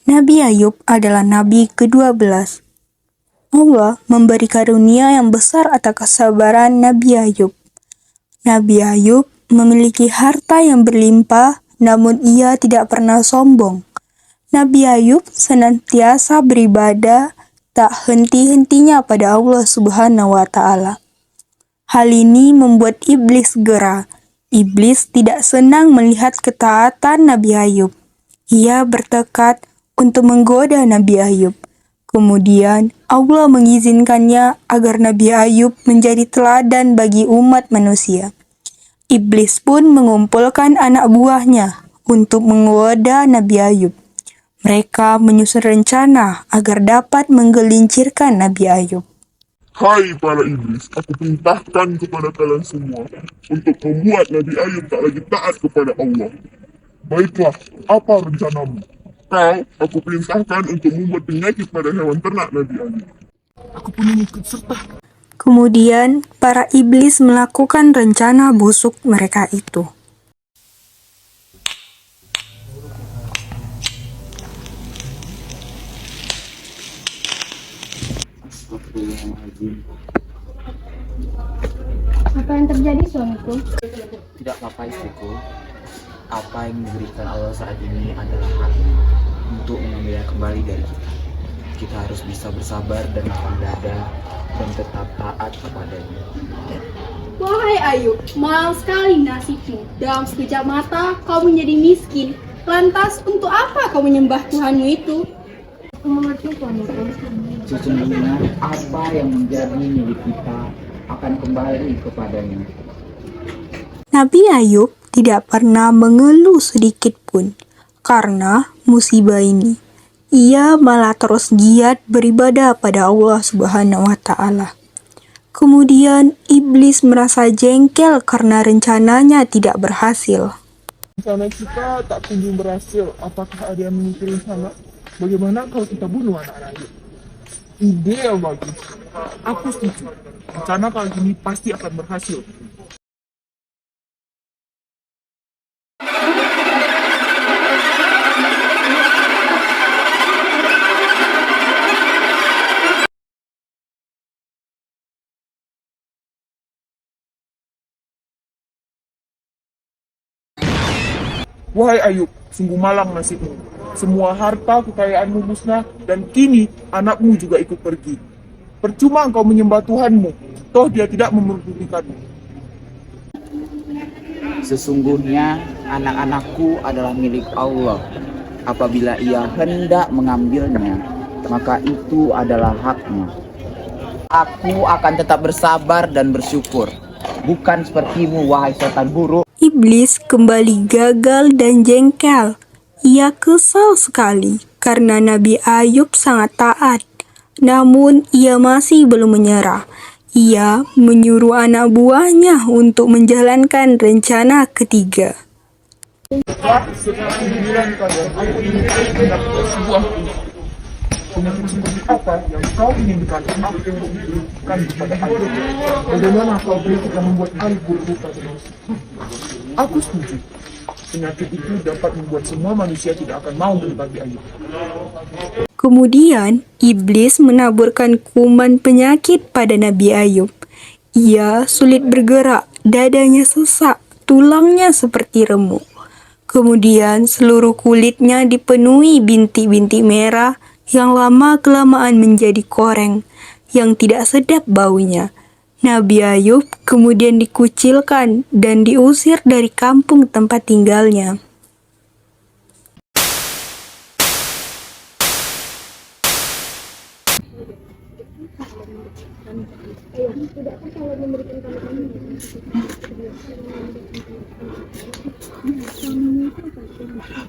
Nabi Ayub adalah nabi ke-12. Allah memberi karunia yang besar atas kesabaran Nabi Ayub. Nabi Ayub memiliki harta yang berlimpah, namun ia tidak pernah sombong. Nabi Ayub senantiasa beribadah, tak henti-hentinya pada Allah Subhanahu wa Ta'ala. Hal ini membuat iblis gerah. Iblis tidak senang melihat ketaatan Nabi Ayub. Ia bertekad untuk menggoda Nabi Ayub. Kemudian Allah mengizinkannya agar Nabi Ayub menjadi teladan bagi umat manusia. Iblis pun mengumpulkan anak buahnya untuk menggoda Nabi Ayub. Mereka menyusun rencana agar dapat menggelincirkan Nabi Ayub. Hai para iblis, aku perintahkan kepada kalian semua untuk membuat Nabi Ayub tak lagi taat kepada Allah. Baiklah, apa rencanamu? Aku perintahkan untuk membuat penyakit pada hewan ternak Nabi Ayub. Aku pun ikut serta. Kemudian para iblis melakukan rencana busuk mereka itu. Apa yang terjadi, suamiku? Tidak apa-apa istriku. Apa yang diberikan Allah saat ini adalah haknya untuk mengambilnya kembali dari kita. Kita harus bisa bersabar dan lapang dada dan tetap taat kepadanya. Wahai Ayub, malang sekali nasibmu. Dalam sekejap mata, kau menjadi miskin. Lantas, untuk apa kau menyembah Tuhanmu itu? Aku mengerti, suamiku. Sesungguhnya apa yang menjadi milik kita akan kembali kepadanya. Nabi Ayub tidak pernah mengeluh sedikit pun karena musibah ini. Ia malah terus giat beribadah pada Allah Subhanahu wa Ta'ala. Kemudian iblis merasa jengkel karena rencananya tidak berhasil. Rencana kita tak kunjung berhasil. Apakah ada yang mengikuti rencana? Bagaimana kalau kita bunuh anak-anak Ayub? Ide yang bagus. Aku setuju. Rencana kali ini pasti akan berhasil. Wahai Ayub, sungguh malang nasibmu. Semua harta kekayaanmu musnah dan kini anakmu juga ikut pergi. Percuma engkau menyembah Tuhanmu, toh dia tidak memerdulikanmu. Sesungguhnya anak-anakku adalah milik Allah. Apabila ia hendak mengambilnya, maka itu adalah haknya. Aku akan tetap bersabar dan bersyukur. Bukan sepertimu, wahai setan buruk. Iblis kembali gagal dan jengkel. Ia kesal sekali karena Nabi Ayub sangat taat. Namun ia masih belum menyerah. Ia menyuruh anak buahnya untuk menjalankan rencana ketiga. Setelah giliran kalian, aku ingin mendapatkan sebuah penyakit seperti apa yang kau inginkan aku berikan kepada Ayub. Bagaimana kau kita membuat Ayub berduka terus? Aku setuju. Penyakit itu dapat membuat semua manusia tidak akan mau berbagi Ayub. Kemudian, iblis menaburkan kuman penyakit pada Nabi Ayub. Ia sulit bergerak, dadanya sesak, tulangnya seperti remuk. Kemudian, seluruh kulitnya dipenuhi bintik-bintik merah yang lama-kelamaan menjadi koreng, yang tidak sedap baunya. Nabi Ayub kemudian dikucilkan dan diusir dari kampung tempat tinggalnya.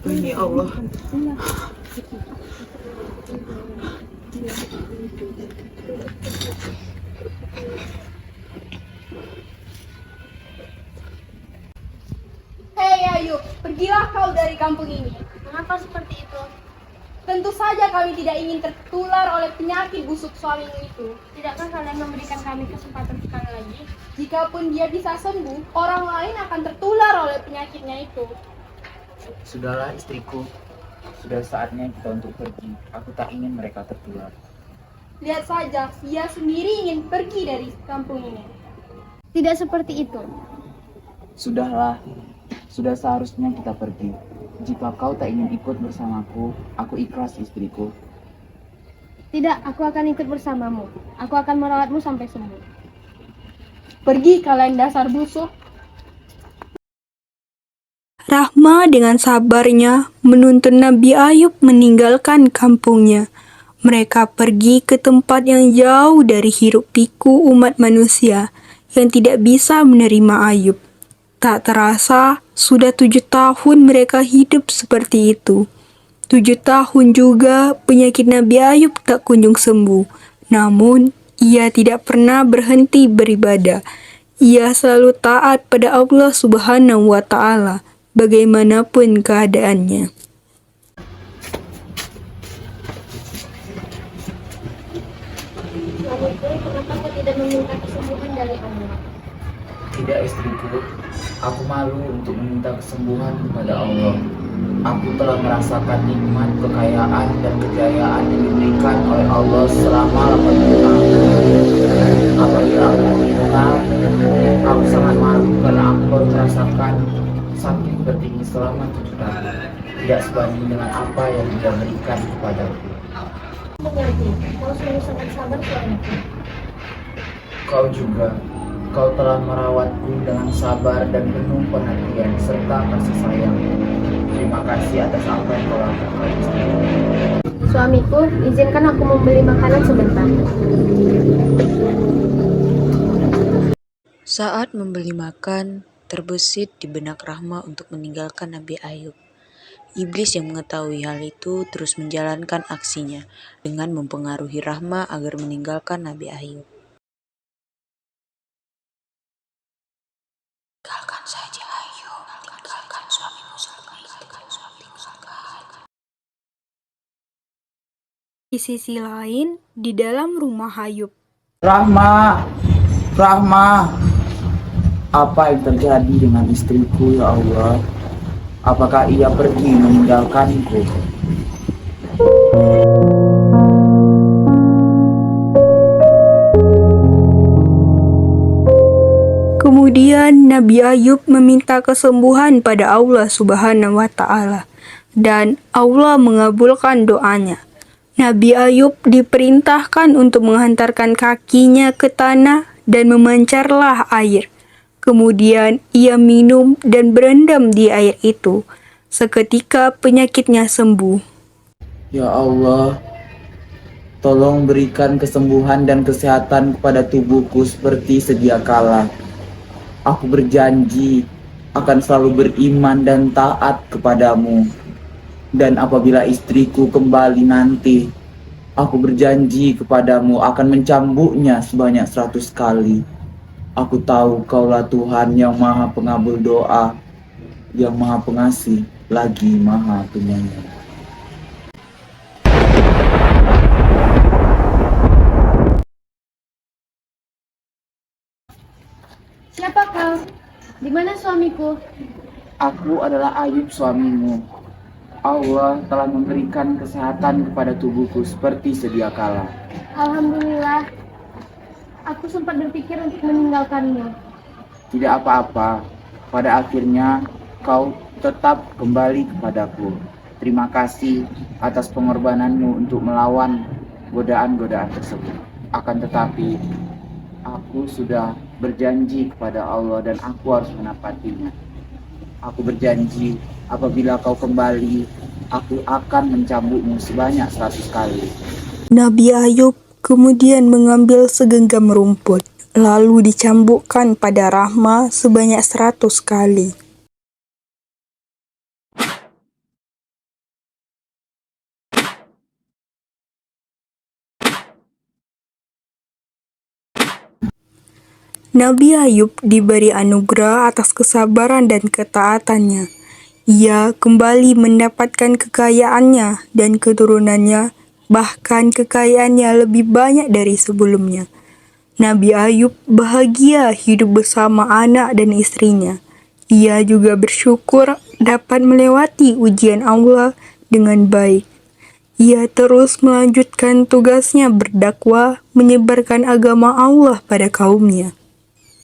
Ini Allah. Hei Ayub, pergilah kau dari kampung ini. Mengapa seperti itu? Tentu saja kami tidak ingin tertular oleh penyakit busuk suamimu itu. Tidakkah kalian memberikan kami kesempatan sekali lagi? Jikapun dia bisa sembuh, orang lain akan tertular oleh penyakitnya itu. Sudahlah istriku, Sudah saatnya kita untuk pergi. Aku tak ingin mereka tertular. Lihat saja, dia sendiri ingin pergi dari kampung ini. Tidak seperti itu. Sudahlah, sudah seharusnya kita pergi. Jika kau tak ingin ikut bersamaku, aku ikhlas istriku. Tidak, aku akan ikut bersamamu. Aku akan merawatmu sampai sembuh. Pergi kalian dasar busuk. Rahma dengan sabarnya menuntun Nabi Ayub meninggalkan kampungnya. Mereka pergi ke tempat yang jauh dari hiruk pikuk umat manusia yang tidak bisa menerima Ayub. Tak terasa, sudah 7 tahun mereka hidup seperti itu. 7 tahun juga penyakit Nabi Ayub tak kunjung sembuh. Namun, ia tidak pernah berhenti beribadah. Ia selalu taat pada Allah Subhanahu wa Ta'ala, bagaimanapun keadaannya. Suamiku, kenapa kau tidak meminta kesembuhan dari Allah? Tidak istriku, aku malu untuk meminta kesembuhan kepada Allah. Aku telah merasakan nikmat, kekayaan, dan kejayaan yang diberikan oleh Allah selama 80 tahun. Apabila aku meninggal, aku sangat malu karena aku baru merasakan sakit bertinggi selama 7 tahun. Tidak sebanding dengan apa yang Dia berikan kepadaku. Mengerti, kau sungguh sangat sabar suamiku. Kau juga, kau telah merawatku dengan sabar dan penuh perhatian serta kasih sayang. Terima kasih atas apa yang kau lakukan, istriku. Suamiku, izinkan aku membeli makanan sebentar. Saat membeli makan, terbesit di benak Rahma untuk meninggalkan Nabi Ayub. Iblis yang mengetahui hal itu terus menjalankan aksinya dengan mempengaruhi Rahma agar meninggalkan Nabi Ayub. Tinggalkan saja Ayub, tinggalkan suamimu Di sisi lain, di dalam rumah Ayub, Rahma, Rahma, apa yang terjadi dengan istriku ya Allah? Apakah ia pergi meninggalkanku? kemudian Nabi Ayub meminta kesembuhan pada Allah Subhanahu wa Ta'ala, dan Allah mengabulkan doanya. Nabi Ayub diperintahkan untuk menghantarkan kakinya ke tanah dan memancarlah air. Kemudian ia minum dan berendam di air itu. Seketika penyakitnya sembuh. Ya Allah, tolong berikan kesembuhan dan kesehatan kepada tubuhku seperti sedia kala. Aku berjanji akan selalu beriman dan taat kepadamu. Dan apabila istriku kembali nanti, aku berjanji kepadamu akan mencambuknya sebanyak 100 kali. Aku tahu Kaulah Tuhan yang Maha Pengabul doa, yang Maha Pengasih, lagi Maha Penyayang. Siapa kau? Di mana suamiku? Aku adalah Ayub suamimu. Allah telah memberikan kesehatan kepada tubuhku seperti sedia kala. Alhamdulillah. Aku sempat berpikir untuk meninggalkanmu. Tidak apa-apa, pada akhirnya kau tetap kembali kepadaku. Terima kasih atas pengorbananmu untuk melawan godaan-godaan tersebut. Akan tetapi, aku sudah berjanji kepada Allah dan aku harus menepatinya. Aku berjanji apabila kau kembali, aku akan mencambukmu sebanyak 100 kali. Nabi Ayub kemudian mengambil segenggam rumput, lalu dicambukkan pada Rahma sebanyak 100 kali. Nabi Ayub diberi anugerah atas kesabaran dan ketaatannya. Ia kembali mendapatkan kekayaannya dan keturunannya, bahkan kekayaannya lebih banyak dari sebelumnya. Nabi Ayub bahagia hidup bersama anak dan istrinya. Ia juga bersyukur dapat melewati ujian Allah dengan baik. Ia terus melanjutkan tugasnya berdakwah, menyebarkan agama Allah pada kaumnya.